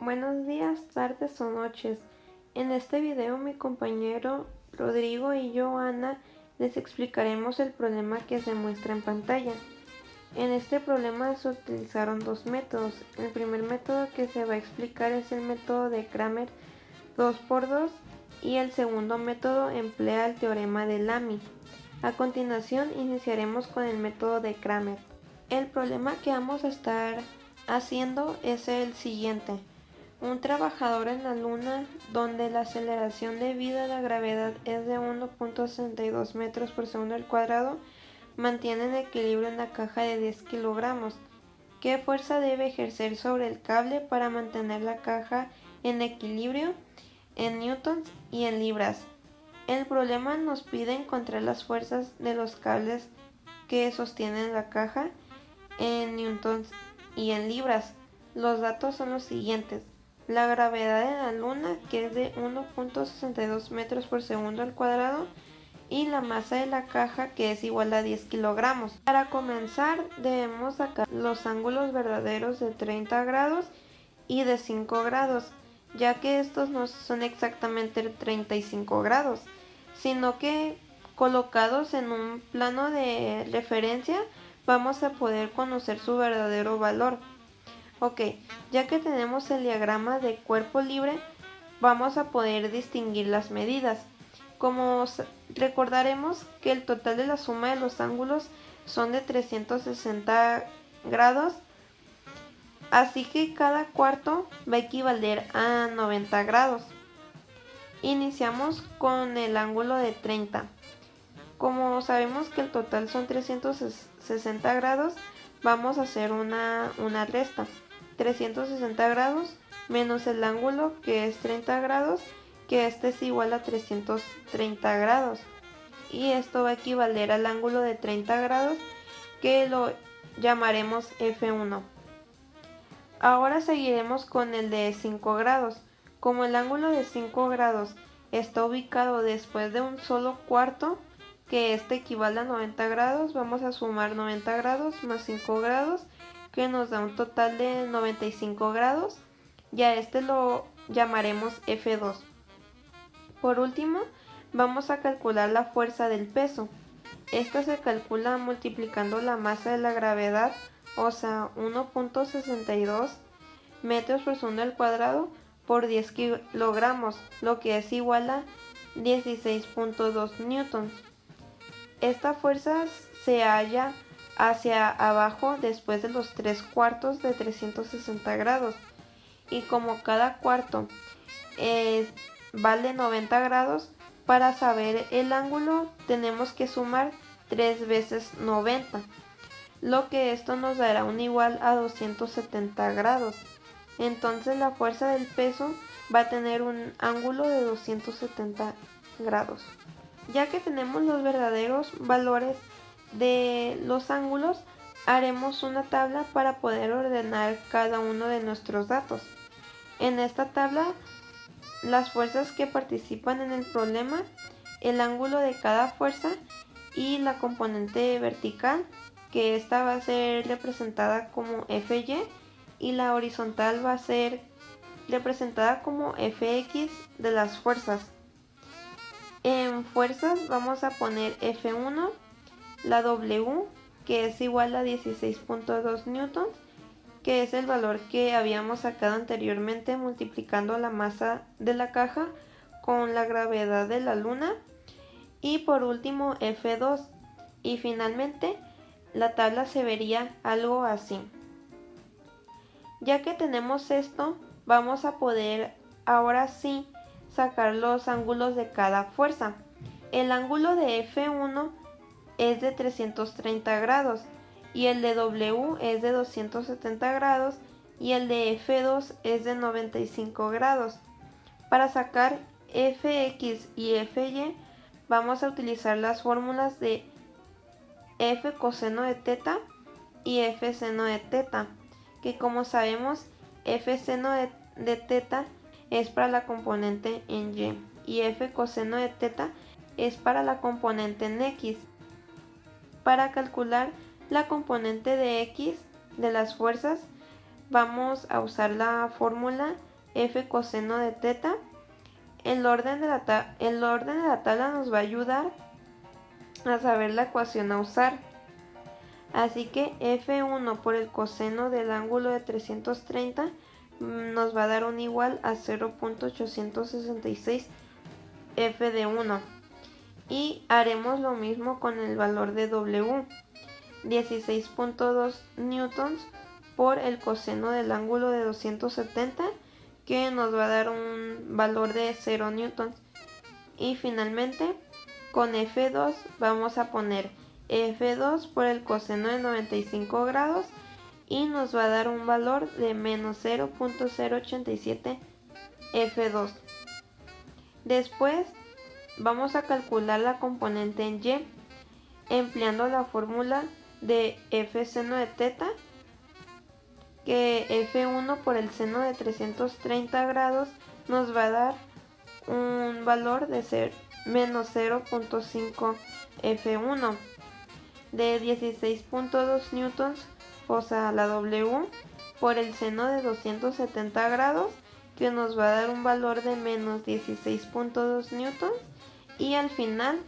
Buenos días, tardes o noches. En este video mi compañero Rodrigo y yo, Ana, les explicaremos el problema que se muestra en pantalla. En este problema se utilizaron dos métodos. El primer método que se va a explicar es el método de Cramer 2×2 y el segundo método emplea el teorema de Lamy. A continuación iniciaremos con el método de Cramer. El problema que vamos a estar haciendo es el siguiente. Un trabajador en la Luna, donde la aceleración debido a la gravedad es de 1.62 metros por segundo al cuadrado, mantiene el equilibrio en la caja de 10 kilogramos. ¿Qué fuerza debe ejercer sobre el cable para mantener la caja en equilibrio en newtons y en libras? El problema nos pide encontrar las fuerzas de los cables que sostienen la caja en newtons y en libras. Los datos son los siguientes. La gravedad de la Luna, que es de 1.62 metros por segundo al cuadrado, y la masa de la caja, que es igual a 10 kilogramos. Para comenzar, debemos sacar los ángulos verdaderos de 30 grados y de 5 grados, ya que estos no son exactamente 35 grados, sino que colocados en un plano de referencia vamos a poder conocer su verdadero valor. Ok, ya que tenemos el diagrama de cuerpo libre, vamos a poder distinguir las medidas. Como recordaremos que el total de la suma de los ángulos son de 360 grados, así que cada cuarto va a equivaler a 90 grados. Iniciamos con el ángulo de 30. Como sabemos que el total son 360 grados, vamos a hacer una resta. 360 grados menos el ángulo, que es 30 grados, que este es igual a 330 grados. Y esto va a equivaler al ángulo de 30 grados, que lo llamaremos F1. Ahora seguiremos con el de 5 grados. Como el ángulo de 5 grados está ubicado después de un solo cuarto, que este equivale a 90 grados, vamos a sumar 90 grados más 5 grados, que nos da un total de 95 grados, y a este lo llamaremos F2. Por último, vamos a calcular la fuerza del peso. Esta se calcula multiplicando la masa de la gravedad, o sea 1.62 metros por segundo al cuadrado por 10 kilogramos, lo que es igual a 16.2 newtons. Esta fuerza se halla hacia abajo después de los 3 cuartos de 360 grados, y como cada cuarto vale 90 grados, para saber el ángulo tenemos que sumar 3 veces 90, lo que esto nos dará un igual a 270 grados. Entonces la fuerza del peso va a tener un ángulo de 270 grados. Ya que tenemos los verdaderos valores de los ángulos, haremos una tabla para poder ordenar cada uno de nuestros datos. En esta tabla, las fuerzas que participan en el problema, el ángulo de cada fuerza y la componente vertical, que esta va a ser representada como Fy, y la horizontal va a ser representada como Fx de las fuerzas. En fuerzas vamos a poner F1, la W, que es igual a 16.2 newtons, que es el valor que habíamos sacado anteriormente multiplicando la masa de la caja con la gravedad de la Luna. Y por último F2. Y finalmente la tabla se vería algo así. Ya que tenemos esto, vamos a poder ahora sí sacar los ángulos de cada fuerza. El ángulo de F1 es de 330 grados y el de W es de 270 grados y el de F2 es de 95 grados. Para sacar Fx y Fy vamos a utilizar las fórmulas de F coseno de teta y F seno de teta, que como sabemos F seno de teta es para la componente en y F coseno de teta es para la componente en X. Para calcular la componente de X de las fuerzas vamos a usar la fórmula f coseno de teta. El orden de la tabla nos va a ayudar a saber la ecuación a usar. Así que f1 por el coseno del ángulo de 330 nos va a dar un igual a 0.866 f de 1. Y haremos lo mismo con el valor de W, 16.2 newtons por el coseno del ángulo de 270, que nos va a dar un valor de 0 newtons. Y finalmente con F2 vamos a poner F2 por el coseno de 95 grados y nos va a dar un valor de menos 0.087 F2. Después vamos a calcular la componente en Y empleando la fórmula de F seno de teta, que F1 por el seno de 330 grados nos va a dar un valor de menos 0.5 F1 de 16.2 newtons, o sea la W, por el seno de 270 grados, que nos va a dar un valor de menos 16.2 newtons, y al final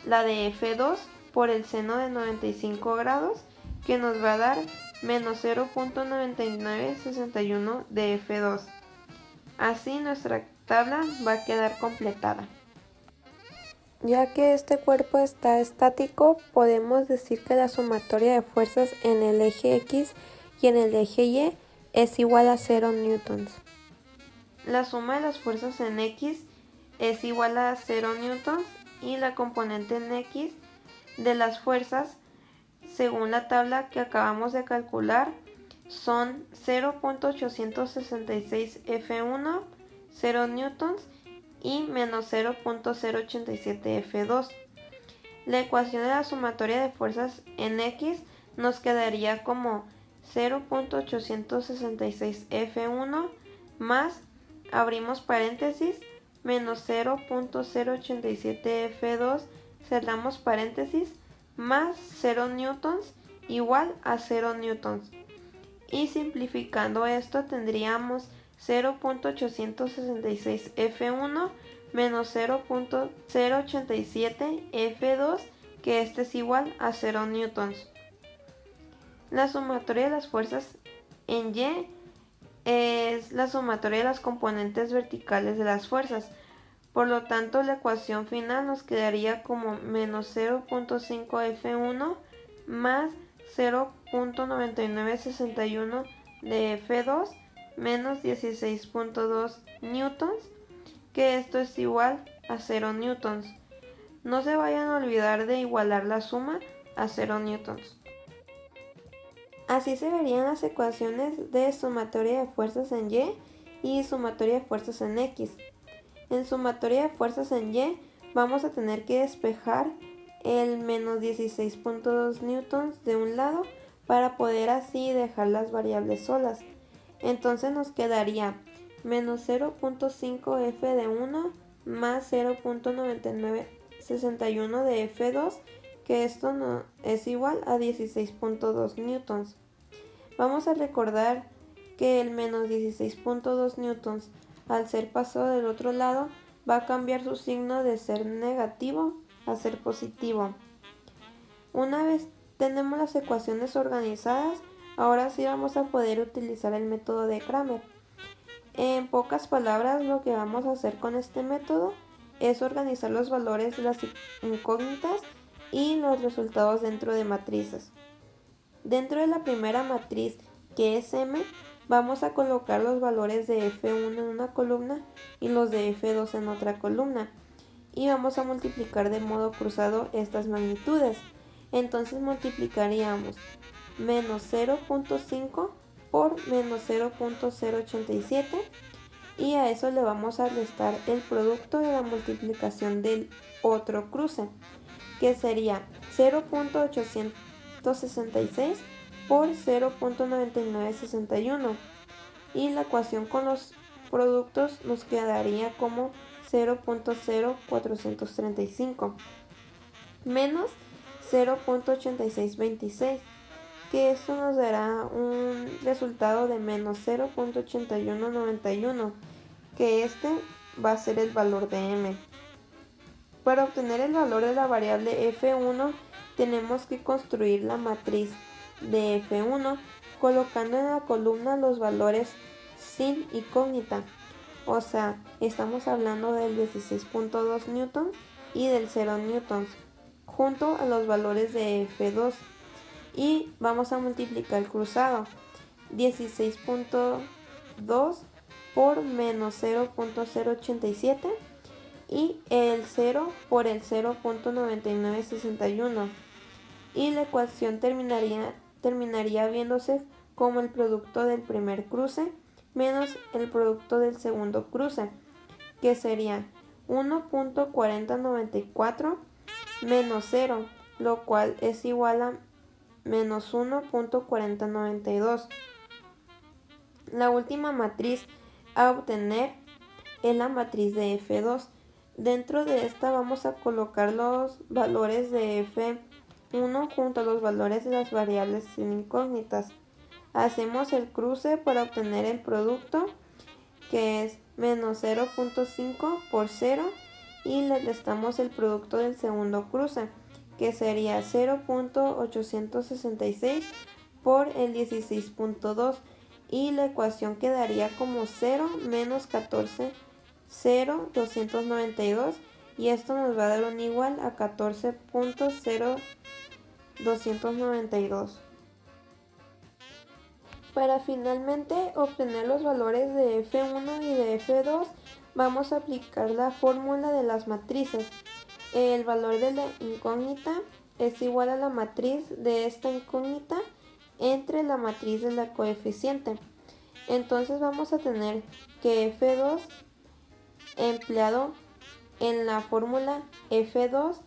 la de F2 por el seno de 95 grados, que nos va a dar menos 0.9961 de F2. Así nuestra tabla va a quedar completada. Ya que este cuerpo está estático, podemos decir que la sumatoria de fuerzas en el eje X y en el eje Y es igual a 0 newtons. La suma de las fuerzas en X es igual a 0 newtons y la componente en X de las fuerzas, según la tabla que acabamos de calcular, son 0.866 F1, 0 newtons y menos 0.087 F2. La ecuación de la sumatoria de fuerzas en X nos quedaría como 0.866 F1 más, abrimos paréntesis, menos 0.087 F2, cerramos paréntesis, más 0 newtons igual a 0 newtons. Y simplificando esto tendríamos 0.866 F1 menos 0.087 F2, que este es igual a 0 newtons. La sumatoria de las fuerzas en Y es la sumatoria de las componentes verticales de las fuerzas. Por lo tanto, la ecuación final nos quedaría como menos 0.5 F1 más 0.9961 de F2 menos 16.2 newtons, que esto es igual a 0 newtons. No se vayan a olvidar de igualar la suma a 0 newtons. Así se verían las ecuaciones de sumatoria de fuerzas en Y sumatoria de fuerzas en X. En sumatoria de fuerzas en Y vamos a tener que despejar el menos 16.2 newtons de un lado para poder así dejar las variables solas. Entonces nos quedaría menos 0.5 F de 1 más 0.9961 de F2, que esto no es igual a 16.2 newtons. Vamos a recordar que el menos 16.2 newtons, al ser pasado del otro lado, va a cambiar su signo de ser negativo a ser positivo. Una vez tenemos las ecuaciones organizadas, ahora sí vamos a poder utilizar el método de Cramer. En pocas palabras, lo que vamos a hacer con este método es organizar los valores de las incógnitas y los resultados dentro de matrices. Dentro de la primera matriz, que es M, vamos a colocar los valores de F1 en una columna y los de F2 en otra columna. Y vamos a multiplicar de modo cruzado estas magnitudes. Entonces multiplicaríamos menos 0.5 por menos 0.087 y a eso le vamos a restar el producto de la multiplicación del otro cruce, que sería 0.866 por 0.9961, y la ecuación con los productos nos quedaría como 0.0435 menos 0.8626, que esto nos dará un resultado de menos 0.8191, que este va a ser el valor de m. Para obtener el valor de la variable f1 tenemos que construir la matriz de f1 colocando en la columna los valores sin incógnita. O sea, estamos hablando del 16.2 newtons y del 0 newtons junto a los valores de f2 y vamos a multiplicar el cruzado 16.2 por menos 0.087 y el 0 por el 0.9961 y la ecuación terminaría viéndose como el producto del primer cruce menos el producto del segundo cruce, que sería 1.4094 menos 0, lo cual es igual a menos 1.4092. La última matriz a obtener es la matriz de f2. Dentro de esta vamos a colocar los valores de f1 junto a los valores de las variables sin incógnitas. Hacemos el cruce para obtener el producto, que es menos 0.5 por 0, y le restamos el producto del segundo cruce, que sería 0.866 por el 16.2, y la ecuación quedaría como 0 menos 14, 0,292, y esto nos va a dar un igual a 14.0292. Para finalmente obtener los valores de f1 y de f2, vamos a aplicar la fórmula de las matrices. El valor de la incógnita es igual a la matriz de esta incógnita entre la matriz de la coeficiente. Entonces vamos a tener que f2 empleado en la fórmula f2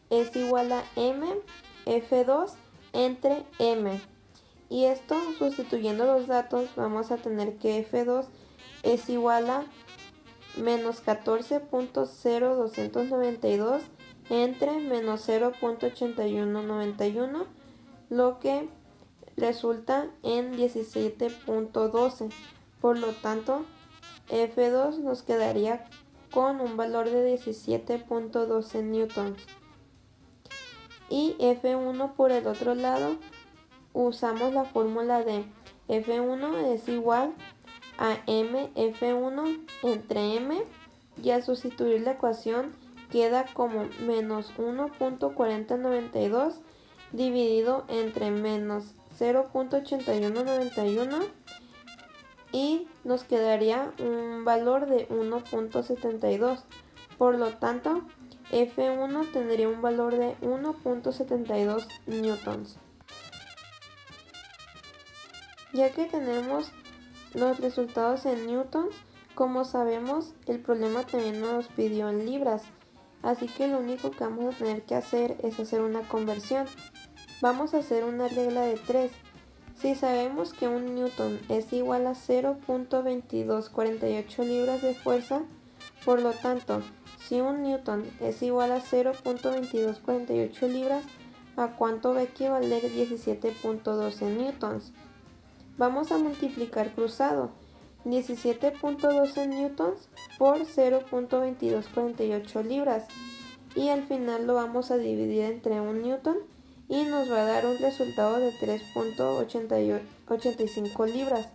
es igual a m f2 entre m. Y esto, sustituyendo los datos, vamos a tener que f2 es igual a menos 14.0292 entre menos 0.8191, lo que resulta en 17.12. Por lo tanto, f2 nos quedaría con un valor de 17.12 newtons. Y f1 por el otro lado, usamos la fórmula de f1 es igual a m f1 entre m, y al sustituir la ecuación queda como menos 1.4092 dividido entre menos 0.8191 y nos quedaría un valor de 1.72. Por lo tanto, f1 tendría un valor de 1.72 newtons. Ya que tenemos los resultados en newtons, como sabemos, el problema también nos pidió en libras, así que lo único que vamos a tener que hacer es hacer una conversión. Vamos a hacer una regla de 3. Si sabemos que un newton es igual a 0.2248 libras de fuerza, por lo tanto, si un newton es igual a 0.2248 libras, ¿a cuánto va a equivaler 17.12 newtons? Vamos a multiplicar cruzado 17.12 newtons por 0.2248 libras y al final lo vamos a dividir entre 1 newton y nos va a dar un resultado de 3.85 libras.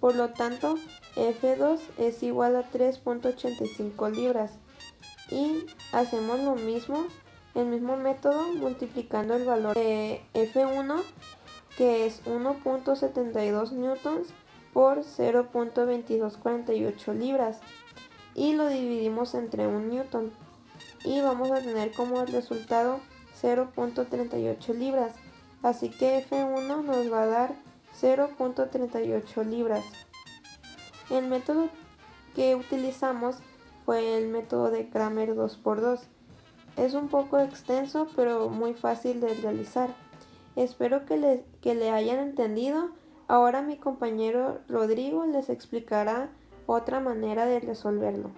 Por lo tanto, F2 es igual a 3.85 libras. Y hacemos lo mismo, el mismo método, multiplicando el valor de F1, que es 1.72 newtons por 0.2248 libras. Y lo dividimos entre 1 newton. Y vamos a tener como resultado 0.38 libras. Así que F1 nos va a dar 0.38 libras. El método que utilizamos fue el método de Cramer 2×2. Es un poco extenso, pero muy fácil de realizar. Espero que le hayan entendido. Ahora mi compañero Rodrigo les explicará otra manera de resolverlo.